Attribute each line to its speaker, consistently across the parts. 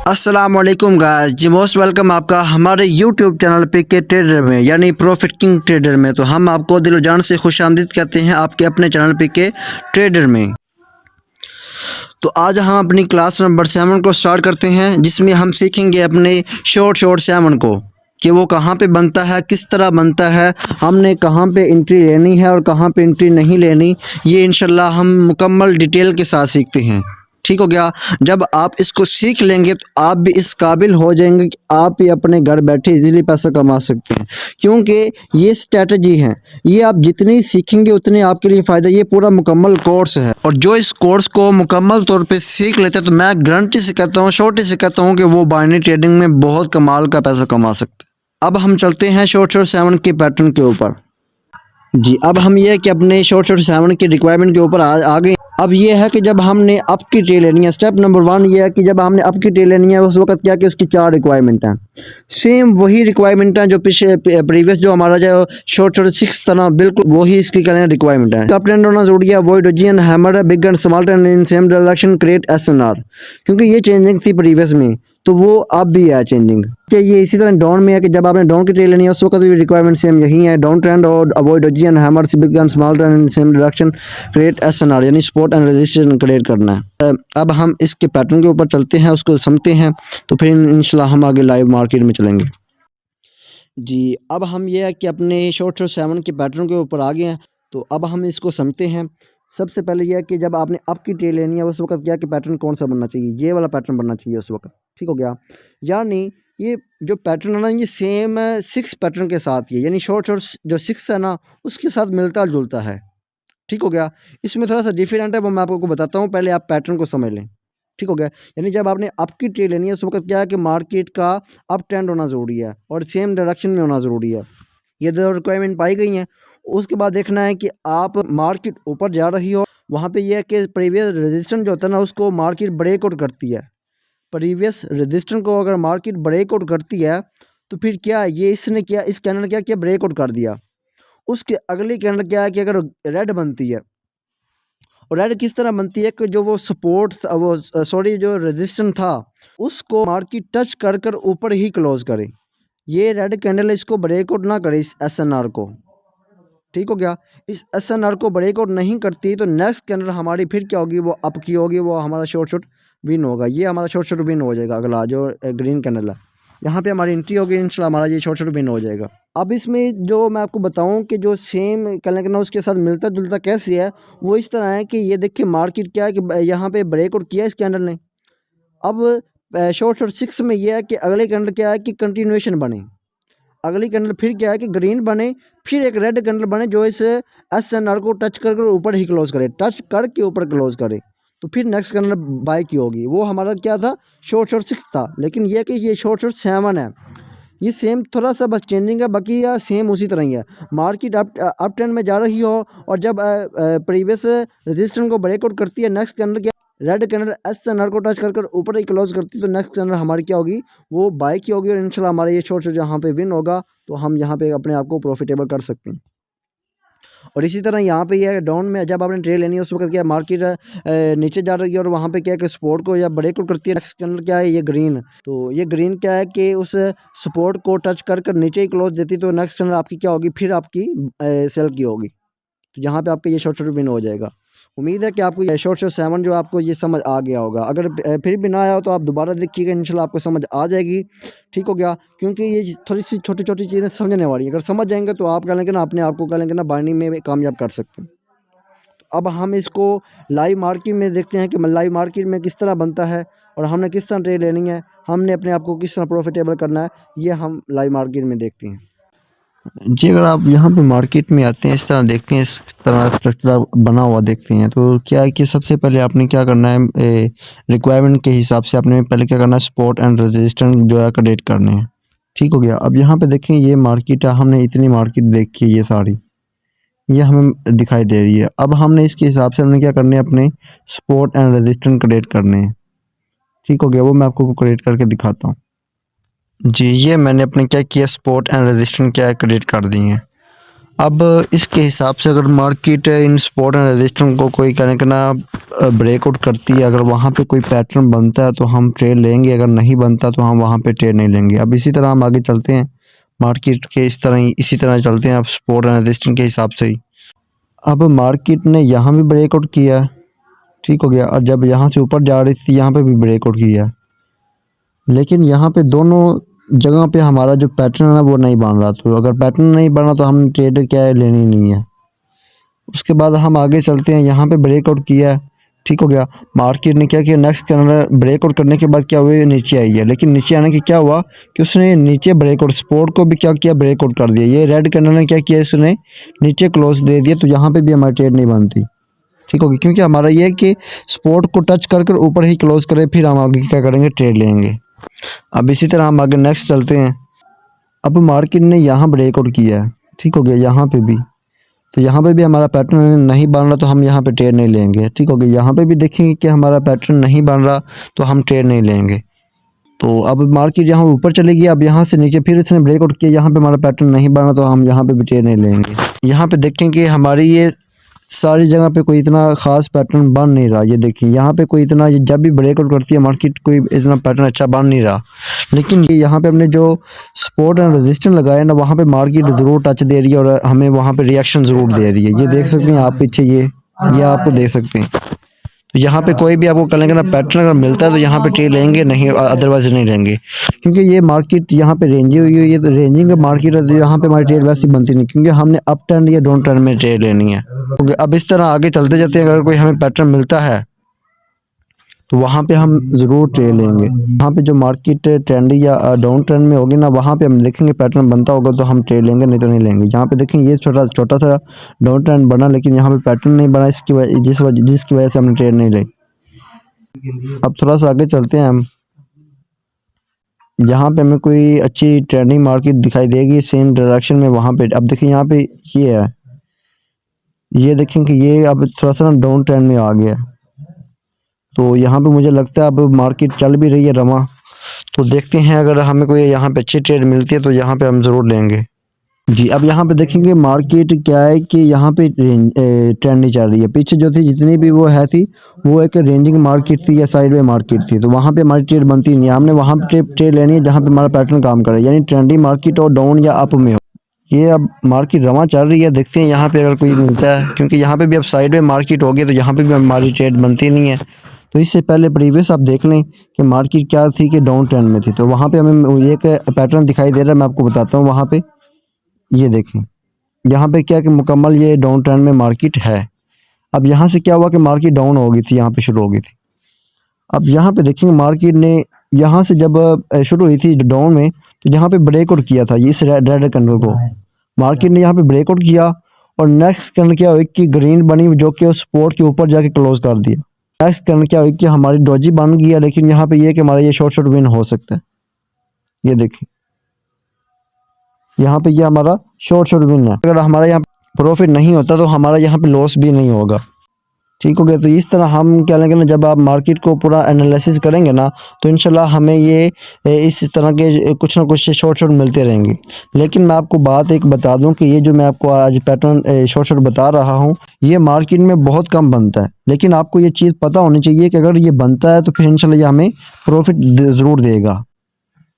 Speaker 1: अस्सलाम वालेकुम गाइस जी, most welcome आपका हमारे यूट्यूब चैनल पे के ट्रेडर में यानी प्रॉफिट किंग ट्रेडर में। तो हम आपको दिलो जान से खुशामदीद कहते हैं आपके अपने चैनल पे के ट्रेडर में। तो आज हम अपनी क्लास नंबर 7 को स्टार्ट करते हैं, जिसमें हम सीखेंगे अपने शॉर्ट सैमन को कि वो कहाँ पे बनता है, किस तरह बनता है, हमने कहाँ पे एंट्री लेनी है और कहाँ पे एंट्री नहीं लेनी। ये इंशाल्लाह हम मुकम्मल डिटेल के साथ सीखते हैं। ठीक हो गया। जब आप इसको सीख लेंगे तो आप भी इस काबिल हो जाएंगे कि आप भी अपने घर बैठे इजीली पैसा कमा सकते हैं, क्योंकि ये स्ट्रेटजी है। ये आप जितनी सीखेंगे उतने आपके लिए फ़ायदा। ये पूरा मुकम्मल कोर्स है, और जो इस कोर्स को मुकम्मल तौर पे सीख लेते हैं तो मैं गारंटी से कहता हूँ, शॉर्टी से कहता हूँ कि वो बाइनरी ट्रेडिंग में बहुत कमाल का पैसा कमा सकते हैं। अब हम चलते हैं शॉर्ट 7 के पैटर्न के ऊपर। जी, अब हम ये है कि अपने शॉर्ट 7 की रिक्वायरमेंट के ऊपर आ गए। अब ये है कि जब हमने अप की ट्रे लेनी है, स्टेप नंबर 1 ये है कि जब हमने अप की ट्रे लेनी है उस वक्त क्या कि उसकी 4 रिक्वायरमेंट हैं। सेम वही रिक्वायरमेंट हैं जो पिछले प्रीवियस जो हमारा जो शॉर्ट 6 था ना, बिल्कुल वही इसकी कहने रिक्वायरमेंट है। कप ट्रेंड होना जरूरी है, void doji and hammer big and small trend in same direction create SNR, क्योंकि ये चेंजिंग थी प्रीवियस में, तो वो अब भी है चेंजिंग। ये इसी तरह डाउन में है कि जब आपने डाउन की ट्रेड लेनी है उस वक्त भी रिक्वायरमेंट सेम यही है, डाउन ट्रेंड और avoid doji and hammer big and small trend in same direction create SNR, यानी सपोर्ट एंड रेजिस्टेंस क्रिएट करना है। अब हम इसके पैटर्न के ऊपर चलते हैं, उसको समझते हैं, तो फिर इंशाल्लाह हम आगे लाइव मार्केट में चलेंगे। जी, अब हम ये है कि अपने शॉर्ट 7 के पैटर्न के ऊपर आ गए हैं, तो अब हम इसको समझते हैं। सबसे पहले यह है कि जब आपने अप की ट्रेड लेनी है उस वक्त क्या कि पैटर्न कौन सा बनना चाहिए, ये वाला पैटर्न बनना चाहिए उस वक्त। ठीक हो गया। यानी ये जो पैटर्न है ना, ये सेम 6 पैटर्न के साथ ही है, यानी शॉर्ट जो 6 है ना उसके साथ मिलता जुलता है। ठीक हो गया। इसमें थोड़ा सा डिफरेंट है, वो मैं आपको बताता हूँ, पहले आप पैटर्न को समझ लें। ठीक हो गया। यानी जब आपने अप की ट्रेड लेनी है उस वक्त क्या है कि मार्केट का अप ट्रेंड होना ज़रूरी है और सेम डायरेक्शन में होना ज़रूरी है। ये दो रिक्वायरमेंट पाई गई हैं। उसके बाद देखना है कि आप मार्केट ऊपर जा रही हो, वहाँ पे ये है कि प्रीवियस रेजिस्टेंस जो होता है ना उसको मार्केट ब्रेकआउट करती है। प्रीवियस रेजिस्टेंस को अगर मार्केट ब्रेकआउट करती है तो फिर क्या ये इसने क्या इस कैंडल ने क्या किया, ब्रेकआउट कर दिया। उसके अगली कैंडल क्या है कि अगर रेड बनती है, और रेड किस तरह बनती है कि जो वो सपोर्ट वो सॉरी जो रेजिस्टेंस था उसको मार्केट टच कर कर ऊपर ही क्लोज करे। ये रेड कैंडल इसको ब्रेकआउट ना करे, इस एसएनआर को। ठीक हो गया। इस एसएनआर को ब्रेकआउट नहीं करती तो नेक्स्ट कैंडल हमारी फिर क्या होगी, वो अप की होगी, वो हमारा शॉर्ट विन होगा। ये हमारा शॉर्ट विन हो जाएगा। अगला जो ग्रीन कैंडल है यहाँ पे हमारी एंट्री होगी, इंशाल्लाह हमारा ये शॉर्ट विन हो जाएगा। अब इसमें जो मैं आपको बताऊं कि जो सेम कैंडल उसके साथ मिलता जुलता कैसे है, वो इस तरह है कि ये देखिए मार्केट क्या है कि यहाँ पे ब्रेकआउट किया इस कैंडल ने। अब शॉर्ट 6 में ये है कि अगले कैंडल क्या है कि कंटिन्यूएशन बने, अगली कैंडल फिर क्या है कि ग्रीन बने, फिर एक रेड कैंडल बने जो इस एसएनआर को टच कर कर ऊपर ही क्लोज करे, टच करके ऊपर क्लोज करे, तो फिर नेक्स्ट कैंडल बाय की होगी। वो हमारा क्या था, शॉर्ट 6 था, लेकिन ये कि ये शॉर्ट 7 है। ये सेम थोड़ा सा बस चेंजिंग है, बाकी या सेम उसी तरह ही है। मार्केट अप ट्रेंड में जा रही हो और जब प्रीवियस रेजिस्टेंस को ब्रेकआउट करती है, नेक्स्ट कैंडल क्या रेड कैंडल एसएनआर को टच कर कर ऊपर ही क्लोज करती है, तो नेक्स्ट कैंडल हमारी क्या होगी, वो बाय की होगी, और इंशाल्लाह हमारा ये शॉर्ट यहाँ पे विन होगा, तो हम यहाँ पे अपने आप को प्रॉफिटेबल कर सकते हैं। और इसी तरह यहाँ पे ये डाउन में जब आपने ट्रेड लेनी है उस वक्त क्या मार्केट नीचे जा रही है और वहाँ पे क्या है कि सपोर्ट को या ब्रेकआउट करती है। नेक्स्ट कैंडल क्या है, ये ग्रीन, तो ये ग्रीन क्या है कि उस सपोर्ट को टच कर कर नीचे ही क्लोज देती, तो नेक्स्ट कैंडल आपकी क्या होगी, फिर आपकी सेल की होगी, तो यहाँ पे आपका ये शॉर्ट विन हो जाएगा। उम्मीद है कि आपको ये शॉर्ट 7 जो आपको ये समझ आ गया होगा। अगर फिर भी ना आया हो तो आप दोबारा देखिएगा, इंशाल्लाह आपको समझ आ जाएगी। ठीक हो गया। क्योंकि ये थोड़ी सी छोटी छोटी चीज़ें समझने वाली है, अगर समझ जाएंगे तो आप कह लेंगे ना, अपने आप को कह लेंगे ना बाइंडिंग में कामयाब कर सकते हैं। तो अब हम इसको लाइव मार्केट में देखते हैं कि लाइव मार्केट में किस तरह बनता है और हमने किस तरह ट्रेड लेनी है, हमने अपने आप को किस तरह प्रॉफिटेबल करना है, ये हम लाइव मार्केट में देखते हैं। जी, अगर आप यहाँ पे मार्केट में आते हैं, इस तरह देखते हैं, इस तरह स्ट्रक्चर बना हुआ देखते हैं, तो क्या है कि सबसे पहले आपने क्या करना है, रिक्वायरमेंट के हिसाब से आपने पहले क्या करना है, सपोर्ट एंड रेजिस्टेंस जो है क्रिएट करने हैं। ठीक हो गया। अब यहाँ पे देखें ये मार्केट है, हमने इतनी मार्केट देखी है, ये सारी ये हमें दिखाई दे रही है। अब हमने इसके हिसाब से हमने क्या करने हैं, अपने सपोर्ट एंड रेजिस्टेंस क्रिएट करने हैं। ठीक हो गया। वो मैं आपको क्रिएट करके दिखाता हूँ। जी, ये मैंने अपने क्या किया, सपोर्ट एंड रेजिस्टेंस क्या है क्रिएट कर दी हैं। अब इसके हिसाब से अगर market in support and resistance को कोई ब्रेकआउट करती है, अगर वहाँ पे कोई पैटर्न बनता है तो हम ट्रेड लेंगे, अगर नहीं बनता तो हम वहाँ पे ट्रेड नहीं लेंगे। अब इसी तरह हम आगे चलते हैं मार्केट के इसी तरह चलते हैं अब सपोर्ट एंड रेजिस्टेंस के हिसाब से ही। अब मार्केट ने यहाँ भी ब्रेकआउट किया, ठीक हो गया, और जब यहाँ से ऊपर जा रही थी यहाँ पे भी ब्रेकआउट किया, लेकिन यहाँ पे दोनों जगह पे हमारा जो पैटर्न है वो नहीं बन रहा। तो अगर पैटर्न नहीं बना तो हम ट्रेड क्या है लेनी नहीं है। उसके बाद हम आगे चलते हैं, यहाँ पे ब्रेकआउट किया है, ठीक हो गया। मार्केट ने क्या किया, नेक्स्ट कैंडल ब्रेकआउट करने के बाद क्या हुआ, नीचे आई है, लेकिन नीचे आने के क्या हुआ कि उसने नीचे ब्रेकआउट सपोर्ट को भी क्या किया, ब्रेकआउट कर दिया। ये रेड कैंडल ने क्या किया, इसने नीचे क्लोज दे दिया, तो यहाँ पे भी हमारी ट्रेड नहीं बनती, ठीक होगी, क्योंकि हमारा ये है कि सपोर्ट को टच कर कर ऊपर ही क्लोज करें, फिर हम आगे क्या करेंगे, ट्रेड लेंगे। अब इसी तरह हम आगे नेक्स्ट चलते हैं। अब मार्केट ने यहाँ ब्रेकआउट किया है, ठीक हो गया, यहाँ पे भी, तो यहाँ पे भी हमारा पैटर्न नहीं बन रहा तो हम यहाँ पे ट्रेड नहीं लेंगे, ठीक हो गया। यहाँ पे भी देखेंगे कि हमारा पैटर्न नहीं बन रहा तो हम ट्रेड नहीं लेंगे। तो अब मार्केट यहाँ ऊपर चलेगी, अब यहाँ से नीचे फिर इसने ब्रेकआउट किया, यहाँ पे हमारा पैटर्न नहीं बन रहा तो हम यहाँ पे भी ट्रेड नहीं लेंगे। यहाँ पे देखें कि हमारी ये सारी जगह पे कोई इतना ख़ास पैटर्न बन नहीं रहा। ये देखिए यहाँ पे कोई इतना, जब भी ब्रेकआउट करती है मार्केट कोई इतना पैटर्न अच्छा बन नहीं रहा, लेकिन ये यहाँ पे हमने जो सपोर्ट एंड रेजिस्टेंस लगाया ना, वहाँ पे मार्केट ज़रूर टच दे रही है और हमें वहाँ पे रिएक्शन ज़रूर दे रही है। ये देख सकते हैं आप पीछे, ये आपको देख सकते हैं। तो यहाँ पे कोई भी आपको कल ना पैटर्न अगर मिलता है तो यहाँ पे ट्रेड लेंगे, नहीं अदरवाइज नहीं लेंगे, क्योंकि ये मार्केट यहाँ पे रेंजी हुई है, ये तो रेंजिंग का मार्केट है, तो यहाँ पे हमारी ट्रेड वैसे बनती नहीं, क्योंकि हमने अप ट्रेंड या डाउन ट्रेंड में ट्रेड लेनी है। क्योंकि अब इस तरह आगे चलते जाते हैं, अगर कोई हमें पैटर्न मिलता है तो वहाँ पे हम ज़रूर ट्रेड लेंगे। वहाँ पे जो मार्केट ट्रेंड या डाउन ट्रेंड में होगी ना, वहाँ पे हम देखेंगे पैटर्न बनता होगा तो हम ट्रेड लेंगे, नहीं तो नहीं लेंगे। यहाँ पे देखेंगे ये छोटा सा डाउन ट्रेंड बना, लेकिन यहाँ पे पैटर्न नहीं बना, जिसकी वजह से हमने ट्रेड नहीं ली। अब थोड़ा सा आगे चलते हैं हम, जहाँ पे हमें कोई अच्छी ट्रेंडिंग मार्केट दिखाई देगी सेम डायरेक्शन में, वहाँ पे अब देखिए यहाँ पे ये है, ये देखें कि ये अब थोड़ा सा ना डाउन ट्रेंड में आ गया। तो यहाँ पे मुझे लगता है अब मार्केट चल भी रही है रमा, तो देखते हैं अगर हमें कोई यहाँ पे अच्छी ट्रेड मिलती है तो यहाँ पे हम ज़रूर लेंगे जी। अब यहाँ पे देखेंगे मार्केट क्या है कि यहाँ पे ट्रेंड नहीं चल रही है। पीछे जो थी जितनी भी वो है थी, वो एक रेंजिंग मार्केट थी या साइड में मार्केट थी, तो वहाँ पे हमारी ट्रेड बनती नहीं है। हमने वहाँ पे ट्रेड लेनी है जहाँ पे हमारा पैटर्न काम करे, यानी ट्रेंडिंग मार्केट और डाउन या अप में हो। ये अब मार्केट रमा चल रही है, देखते हैं यहाँ पे अगर कोई मिलता है, क्योंकि यहाँ पे भी अब साइड में मार्केट हो गई तो यहाँ पे भी हमारी ट्रेड बनती नहीं है। तो इससे पहले प्रीवियस आप देख लें कि मार्केट क्या थी कि डाउन ट्रेंड में थी, तो वहाँ पे हमें एक पैटर्न दिखाई दे रहा है, मैं आपको बताता हूँ। वहाँ पे ये देखें, यहाँ पे क्या कि मुकम्मल ये डाउन ट्रेंड में मार्केट है। अब यहाँ से क्या हुआ कि मार्केट डाउन हो गई थी, यहाँ पे शुरू हो गई थी। अब यहाँ पे देखेंगे मार्केट ने यहाँ से जब शुरू हुई थी डाउन में, तो यहाँ पे ब्रेकआउट किया था इस रेड कैंडल को, मार्केट ने यहाँ पे ब्रेकआउट किया, और नेक्स्ट कैंडल क्या हुई कि ग्रीन बनी, जो कि उस सपोर्ट के ऊपर जाके क्लोज कर दिया। नेक्स्ट कैंडल क्या हुई कि हमारी डॉजी बन गई है, लेकिन यहाँ पे ये कि हमारा ये शॉर्ट विन हो सकता है। ये देखिए यहाँ पे ये हमारा शॉर्ट विन है, अगर हमारा यहाँ प्रॉफिट नहीं होता तो हमारा यहाँ पे लॉस भी नहीं होगा, ठीक हो गया। तो इस तरह हम क्या लेंगे ना, जब आप मार्केट को पूरा एनालिसिस करेंगे ना, तो इंशाल्लाह हमें ये इस तरह के कुछ ना कुछ शॉर्ट मिलते रहेंगे। लेकिन मैं आपको बात एक बता दूं कि ये जो मैं आपको आज पैटर्न शॉर्ट बता रहा हूं, ये मार्केट में बहुत कम बनता है, लेकिन आपको ये चीज़ पता होनी चाहिए कि अगर ये बनता है तो फिर इंशाल्लाह ये हमें प्रॉफिट ज़रूर देगा,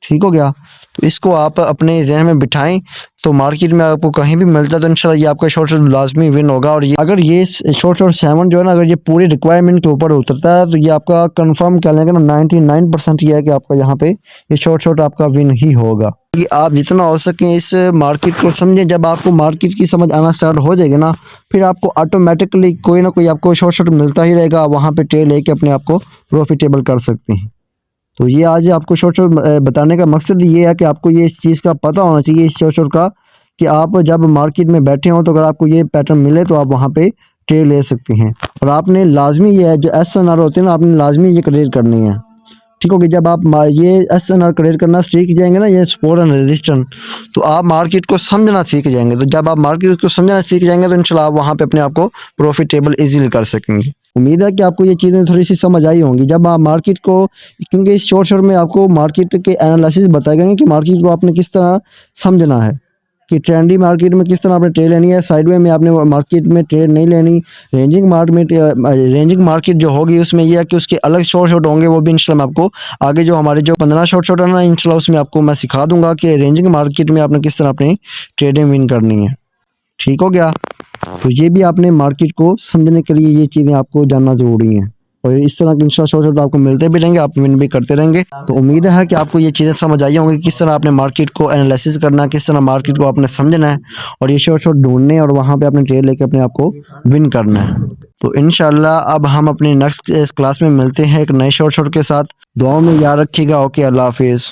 Speaker 1: ठीक हो गया। तो इसको आप अपने जहन में बिठाएं, तो मार्केट में आपको कहीं भी मिलता है तो इंशाल्लाह ये आपका शॉर्ट लाजमी विन होगा। और ये अगर ये शॉर्ट 7 जो है ना, अगर ये पूरी रिक्वायरमेंट के ऊपर उतरता है तो ये आपका कंफर्म क्या लेंगे ना, 99% ये है कि आपका यहाँ पे ये शॉर्ट आपका विन ही होगा। कि आप जितना हो सके इस मार्केट को समझें। जब आपको मार्केट की समझ आना स्टार्ट हो जाएगी ना, फिर आपको ऑटोमेटिकली कोई ना कोई आपको शॉर्ट मिलता ही रहेगा, वहाँ पे ट्रेड लेके अपने आप को प्रॉफिटेबल कर सकते हैं। तो ये आज आपको शॉर्ट बताने का मकसद ये है कि आपको ये इस चीज़ का पता होना चाहिए, इस शॉर्ट का, कि आप जब मार्केट में बैठे हों तो अगर आपको ये पैटर्न मिले तो आप वहाँ पे ट्रेड ले सकते हैं। और आपने लाजमी ये है जो SNR होते हैं ना, आपने लाजमी ये क्लियर करनी है, ठीक होगी। जब आप ये SNR क्लियर करना सीख जाएंगे ना, ये सपोर्ट एंड रेजिस्टेंस, तो आप मार्केट को समझना सीख जाएंगे। तो जब आप मार्केट को समझना सीख जाएंगे तो इंशाल्लाह आप वहाँ पे अपने आप को प्रॉफिटेबल इजीली कर सकेंगे। उम्मीद है कि आपको ये चीज़ें थोड़ी सी समझ आई होंगी। जब आप मार्केट को, क्योंकि इस शॉर्ट में आपको मार्केट के एनालिसिस बताए गए हैं कि मार्केट को आपने किस तरह समझना है, कि ट्रेंडी मार्केट में किस तरह आपने ट्रेड लेनी है, साइड में आपने मार्केट में ट्रेड नहीं लेनी। रेंजिंग मार्केट जो होगी उसमें यह है कि उसके अलग शॉर्ट होंगे, वो भी इंशाल्लाह मैं आपको आगे जो हमारे जो 15 शॉर्ट है ना इंशाल्लाह उसमें आपको मैं सिखा दूंगा कि रेंजिंग मार्केट में आपने किस तरह अपनी ट्रेडिंग विन करनी है। ठीक हो गया। तो ये भी आपने मार्केट को समझने के लिए ये चीज़ें आपको जानना ज़रूरी है, और इस तरह के इंस्टा शॉर्ट आपको मिलते भी रहेंगे, आप विन भी करते रहेंगे। तो उम्मीद है कि आपको ये चीज़ें समझ आई होंगी, किस तरह आपने मार्केट को एनालिसिस करना है, किस तरह मार्केट को आपने समझना है और ये शॉर्ट ढूंढने और वहाँ पे अपने ट्रेड लेके अपने आप को विन करना है। तो इंशाल्लाह अब हम अपने नेक्स्ट क्लास में मिलते हैं एक नए शॉर्ट के साथ। दुआओं में याद रखिएगा। ओके, अल्लाह हाफिज़।